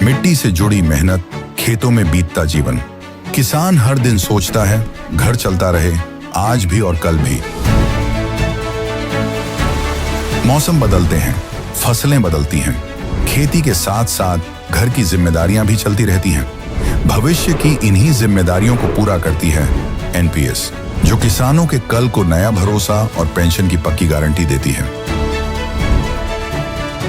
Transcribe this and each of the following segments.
मिट्टी से जुड़ी मेहनत, खेतों में बीतता जीवन। किसान हर दिन सोचता है घर चलता रहे, आज भी और कल भी। मौसम बदलते हैं, फसलें बदलती हैं, खेती के साथ साथ घर की जिम्मेदारियां भी चलती रहती हैं। भविष्य की इन्हीं जिम्मेदारियों को पूरा करती है एनपीएस, जो किसानों के कल को नया भरोसा और पेंशन की पक्की गारंटी देती है।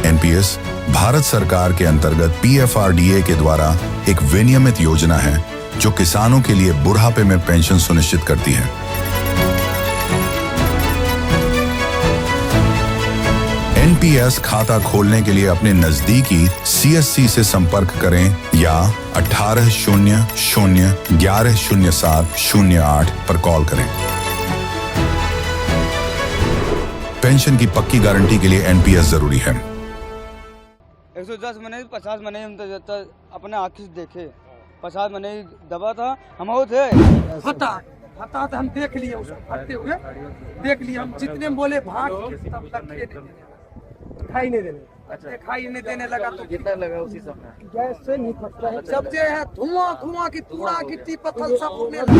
एनपीएस भारत सरकार के अंतर्गत पीएफआरडीए के द्वारा एक विनियमित योजना है जो किसानों के लिए बुढ़ापे में पेंशन सुनिश्चित करती है। एनपीएस खाता खोलने के लिए अपने नजदीकी सीएससी से संपर्क करें या 1800-1107-08 पर कॉल करें। पेंशन की पक्की गारंटी के लिए एनपीएस जरूरी है। 110 महीने 50 महीने हम तो अपने आँखी से देखे 50 महीने दबा था हम हो थे फटा तो हम देख लिए उसको फटते हुए देख लिए। हम जितने बोले भाग तब तक दिखाई नहीं देने दिखाई नहीं देने लगा तो कितना लगा उसी समय? गैस से नहीं फटता है। जब जो है धुआं की पूरा गिट्टी पत्थर सब उड़ने लगा।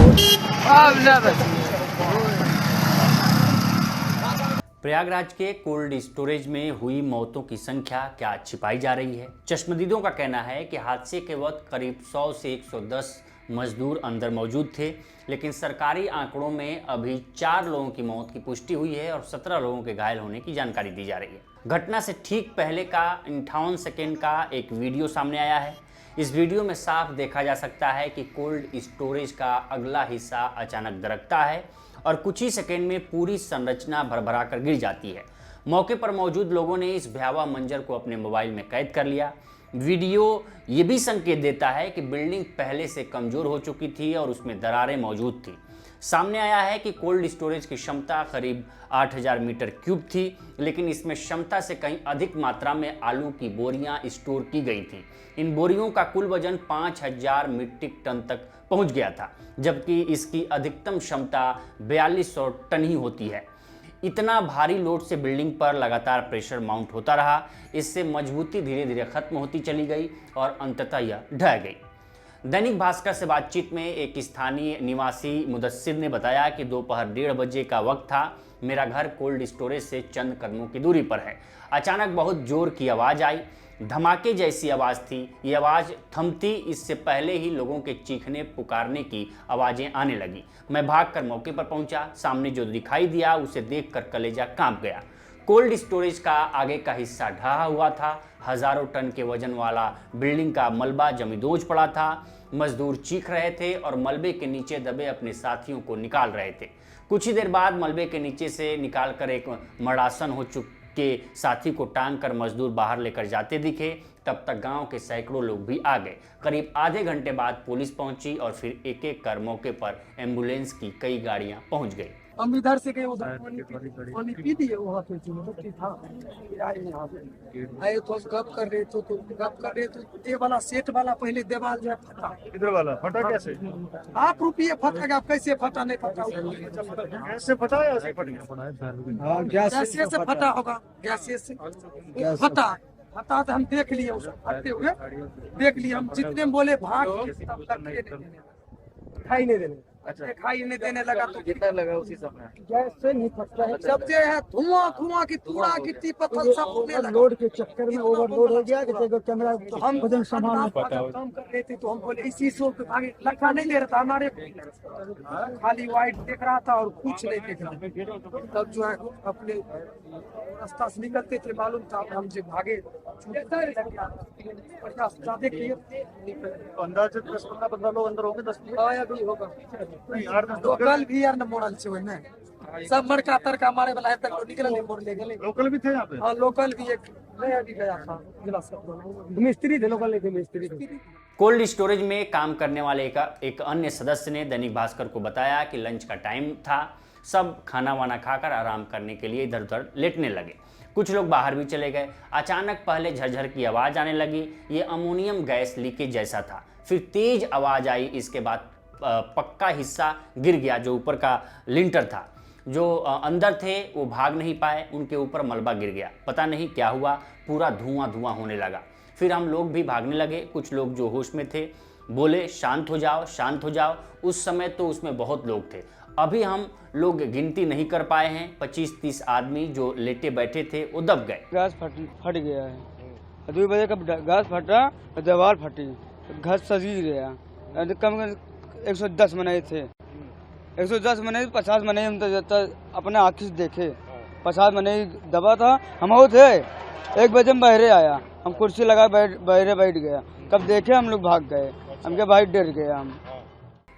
प्रयागराज के कोल्ड स्टोरेज में हुई मौतों की संख्या क्या छिपाई जा रही है? चश्मदीदों का कहना है कि हादसे के वक्त करीब 100 से 110 मजदूर अंदर मौजूद थे, लेकिन सरकारी आंकड़ों में अभी 4 लोगों की मौत की पुष्टि हुई है और 17 लोगों के घायल होने की जानकारी दी जा रही है। घटना से ठीक पहले का 58 सेकेंड का एक वीडियो सामने आया है। इस वीडियो में साफ देखा जा सकता है कि कोल्ड स्टोरेज का अगला हिस्सा अचानक दरकता है और कुछ ही सेकेंड में पूरी संरचना भरभरा कर गिर जाती है। मौके पर मौजूद लोगों ने इस भयावह मंजर को अपने मोबाइल में कैद कर लिया। वीडियो ये भी संकेत देता है कि बिल्डिंग पहले से कमजोर हो चुकी थी और उसमें दरारें मौजूद थी। सामने आया है कि कोल्ड स्टोरेज की क्षमता करीब 8000 मीटर क्यूब थी, लेकिन इसमें क्षमता से कहीं अधिक मात्रा में आलू की बोरियां स्टोर की गई थी। इन बोरियों का कुल वजन 5000 मीट्रिक टन तक पहुंच गया था, जबकि इसकी अधिकतम क्षमता 4200 टन ही होती है। इतना भारी लोड से बिल्डिंग पर लगातार प्रेशर माउंट होता रहा। इससे मजबूती धीरे धीरे खत्म होती चली गई और अंततः यह ढह गई। दैनिक भास्कर से बातचीत में एक स्थानीय निवासी मुदस्सिर ने बताया कि दोपहर 1:30 बजे का वक्त था। मेरा घर कोल्ड स्टोरेज से चंद कदमों की दूरी पर है। अचानक बहुत जोर की आवाज़ आई, धमाके जैसी आवाज़ थी। ये आवाज़ थमती इससे पहले ही लोगों के चीखने पुकारने की आवाज़ें आने लगी। मैं भागकर मौके पर पहुंचा। सामने जो दिखाई दिया उसे देखकर कलेजा कांप गया। कोल्ड स्टोरेज का आगे का हिस्सा ढहा हुआ था। हजारों टन के वजन वाला बिल्डिंग का मलबा जमींदोज पड़ा था। मजदूर चीख रहे थे और मलबे के नीचे दबे अपने साथियों को निकाल रहे थे। कुछ ही देर बाद मलबे के नीचे से निकालकर एक मड़ासन हो चुके साथी को टांग कर मजदूर बाहर लेकर जाते दिखे। तब तक गांव के सैकड़ों लोग भी आ गए। करीब आधे घंटे बाद पुलिस पहुंची और फिर एक एक कर मौके पर एम्बुलेंस की कई गाड़ियां पहुंच गई। हम इधर से गए उधर पानी पी दिए। वहाँ पे था आए यहाँ पे आए तो हम गप कर रहे थे तो ये वाला सेट वाला पहले दीवार जो है फटा। इधर वाला फटा कैसे? आप रुपये फटेगा, कैसे फटा नहीं फटा? कैसे फटा या ऐसे फट गया? गैस से फटा होगा। गैस से फटा तो हम देख लिए उसको फटते हुए देख लिए। हम जितने बोले भाग तब तक दिखाई नहीं देने दिखाई नहीं देने लगा तो कितना लगा उसी समय? गैस से नहीं फटता है। जब जो है धुआं की पूरा गिट्टी पत्थर सब उड़ने लगा। लोड के चक्कर में ओवरलोड हो गया। कैमरा तो हम वजन संभालना काम कर रहे थे तो हम बोले इसी शो पे आगे लखा नहीं ले रहा था हमारे, खाली वाइट देख रहा था और कुछ नहीं देख रहा। तब जो है अपने रास्ता से निकलते थे, मालूम था हम जो भागे अंदाज 10-15 लोग अंदर होंगे। 10 भी होगा। लोकल भी यार न मोड़ल से हुए ना सब मड़का तरका मारे वाला है तक तो निकल नहीं मोड़ ले गए। लोकल भी थे यहाँ पे? हाँ लोकल भी एक नया भी गया था जिला सब मिस्त्री थे। लोकल नहीं थे, मिस्त्री थे। कोल्ड स्टोरेज में काम करने वाले एक अन्य सदस्य ने दैनिक भास्कर को बताया कि लंच का टाइम था। सब खाना वाना खाकर आराम करने के लिए इधर उधर लेटने लगे। कुछ लोग बाहर भी चले गए। अचानक पहले झरझर की आवाज़ आने लगी। ये अमोनियम गैस लीकेज जैसा था। फिर तेज आवाज़ आई। इसके बाद पक्का हिस्सा गिर गया जो ऊपर का लिंटर था। जो अंदर थे वो भाग नहीं पाए, उनके ऊपर मलबा गिर गया, पता नहीं क्या हुआ, पूरा धुआं धुआं होने लगा। फिर हम लोग भी भागने लगे। कुछ लोग जो होश में थे बोले शांत हो जाओ, शांत हो जाओ। उस समय तो उसमें बहुत लोग थे। अभी हम लोग गिनती नहीं कर पाए हैं। 25-30 आदमी जो लेटे बैठे थे वो दब गए। गैस फट गया है। 2 बजे का गैस फटा, दीवार फटी, घर सजी गया। कम 110 मने थे। 110 मने 50 मने हम तो अपने आँखी से देखे। 50 मने दबा था। हम वो थे 1 बजे में बहरे आया। हम कुर्सी लगा बहरे बैठ गया। कब देखे हम लोग भाग गए। हम के भाई डर गए हम।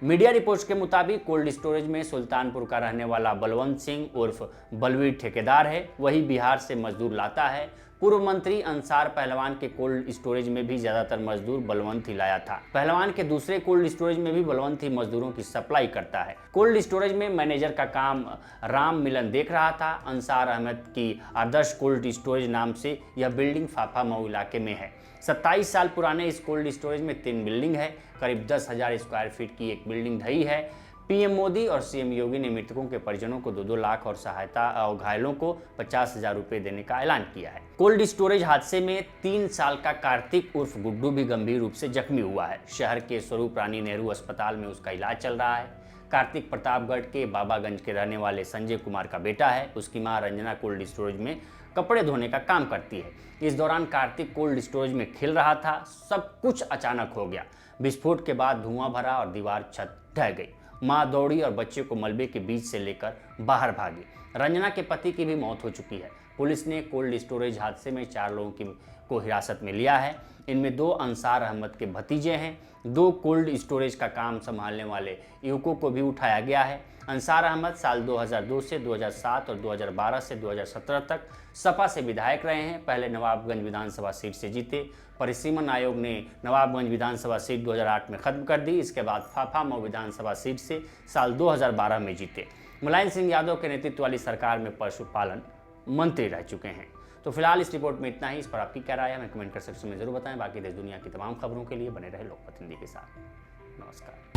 मीडिया रिपोर्ट्स के मुताबिक कोल्ड स्टोरेज में सुल्तानपुर का रहने वाला बलवंत सिंह उर्फ बलवीर ठेकेदार है। वही बिहार से मजदूर लाता है। पूर्व मंत्री अंसार पहलवान के कोल्ड स्टोरेज में भी ज्यादातर मजदूर बलवंत ही लाया था। पहलवान के दूसरे कोल्ड स्टोरेज में भी बलवंत ही मजदूरों की सप्लाई करता है। कोल्ड स्टोरेज में मैनेजर का काम राम मिलन देख रहा था। अंसार अहमद की आदर्श कोल्ड स्टोरेज नाम से यह बिल्डिंग फाफा मऊ इलाके में है। 27 साल पुराने इस कोल्ड स्टोरेज में 3 बिल्डिंग है। करीब 10,000 स्क्वायर फीट की एक बिल्डिंग ढही है। पीएम मोदी और सीएम योगी ने मृतकों के परिजनों को 2-2 लाख और सहायता और घायलों को 50,000 रुपए देने का ऐलान किया है। कोल्ड स्टोरेज हादसे में 3 साल का कार्तिक उर्फ गुड्डू भी गंभीर रूप से जख्मी हुआ है। शहर के स्वरूप रानी नेहरू अस्पताल में उसका इलाज चल रहा है। कार्तिक प्रतापगढ़ के बाबागंज के रहने वाले संजय कुमार का बेटा है। उसकी मां रंजना कोल्ड स्टोरेज में कपड़े धोने का काम करती है। इस दौरान कार्तिक कोल्ड स्टोरेज में खेल रहा था। सब कुछ अचानक हो गया। विस्फोट के बाद धुआं भरा और दीवार छत ढह गई। मां दौड़ी और बच्चे को मलबे के बीच से लेकर बाहर भागी। रंजना के पति की भी मौत हो चुकी है। पुलिस ने कोल्ड स्टोरेज हादसे में 4 लोगों को हिरासत में लिया है। इनमें 2 अंसार अहमद के भतीजे हैं। 2 कोल्ड स्टोरेज का काम संभालने वाले युवकों को भी उठाया गया है। अंसार अहमद साल 2002 से 2007 और 2012 से 2017 तक सपा से विधायक रहे हैं। पहले नवाबगंज विधानसभा सीट से जीते। परिसीमन आयोग ने नवाबगंज विधानसभा सीट 2008 में खत्म कर दी। इसके बाद फाफा मऊ विधानसभा सीट से साल 2012 में जीते। मुलायम सिंह यादव के नेतृत्व वाली सरकार में पशुपालन मंत्री रह चुके हैं। तो फिलहाल इस रिपोर्ट में इतना ही। इस पर आपकी क्या राय है हमें कमेंट कर सेक्शन में जरूर बताएं। बाकी देश दुनिया की तमाम खबरों के लिए बने रहे लोकमत हिंदी के साथ। नमस्कार।